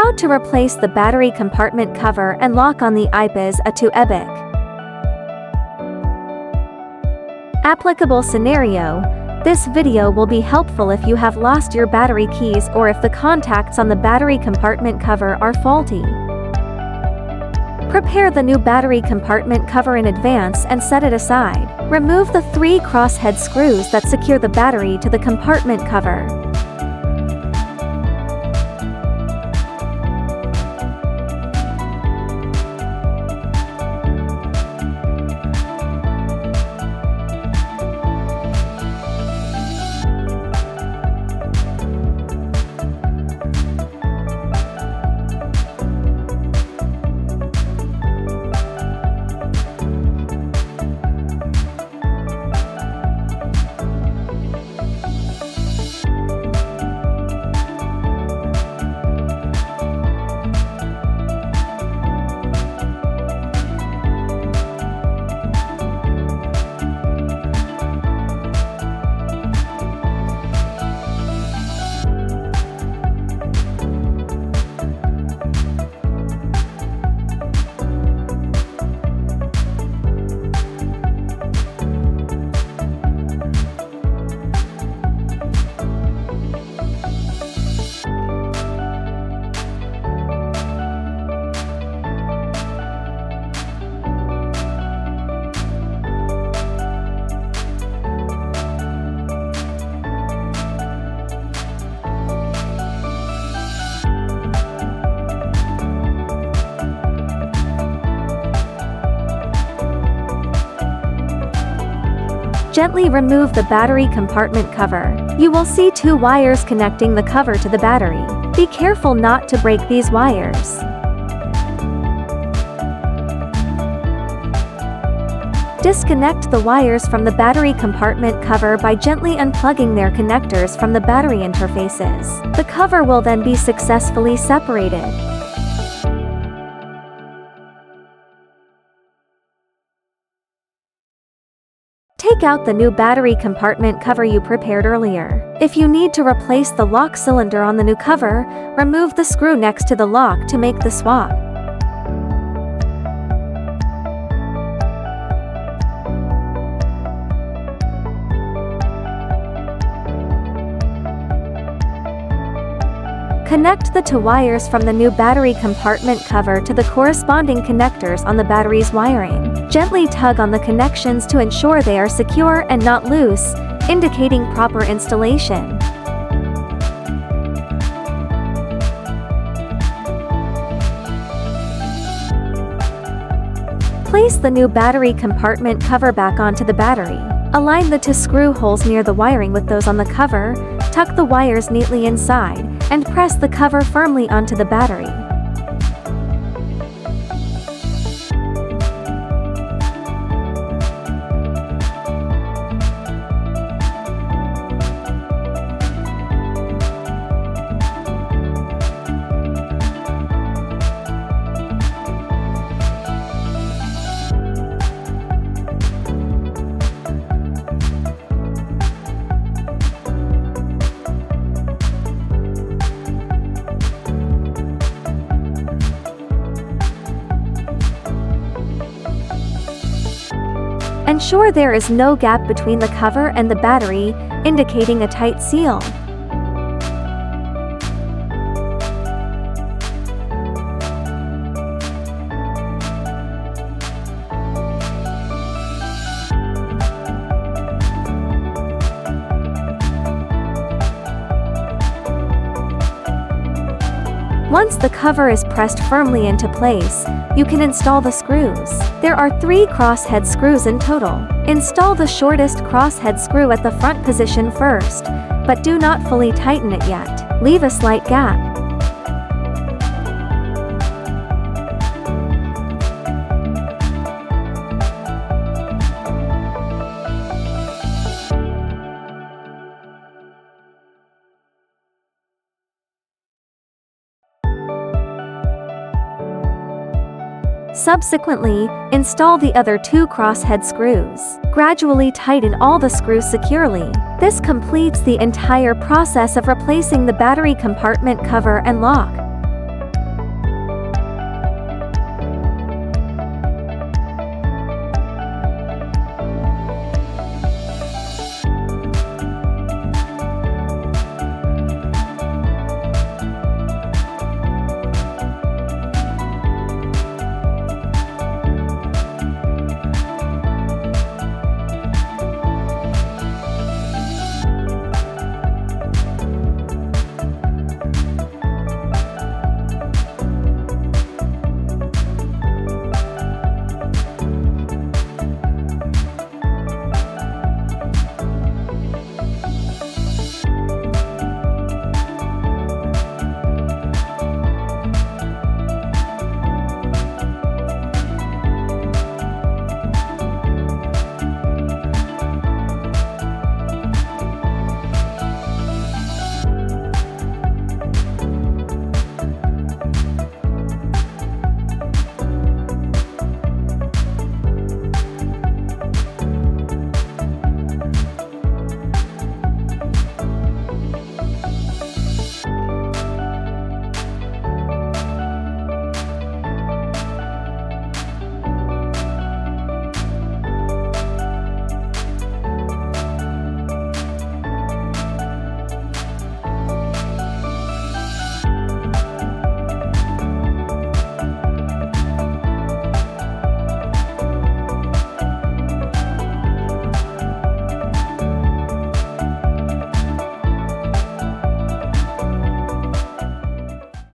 How to replace the battery compartment cover and lock on the Aipas A2 Ebike. Applicable scenario: this video will be helpful if you have lost your battery keys or if the contacts on the battery compartment cover are faulty. Prepare the new battery compartment cover in advance and set it aside. Remove the 3 crosshead screws that secure the battery to the compartment cover. Gently remove the battery compartment cover. You will see 2 wires connecting the cover to the battery. Be careful not to break these wires. Disconnect the wires from the battery compartment cover by gently unplugging their connectors from the battery interfaces. The cover will then be successfully separated. Take out the new battery compartment cover you prepared earlier. If you need to replace the lock cylinder on the new cover, remove the screw next to the lock to make the swap. Connect the 2 wires from the new battery compartment cover to the corresponding connectors on the battery's wiring. Gently tug on the connections to ensure they are secure and not loose, indicating proper installation. Place the new battery compartment cover back onto the battery. Align the 2 screw holes near the wiring with those on the cover, tuck the wires neatly inside, and press the cover firmly onto the battery. Ensure there is no gap between the cover and the battery, indicating a tight seal. Once the cover is pressed firmly into place, you can install the screws. There are 3 crosshead screws in total. Install the shortest crosshead screw at the front position first, but do not fully tighten it yet. Leave a slight gap. Subsequently, install the other 2 crosshead screws. Gradually tighten all the screws securely. This completes the entire process of replacing the battery compartment cover and lock.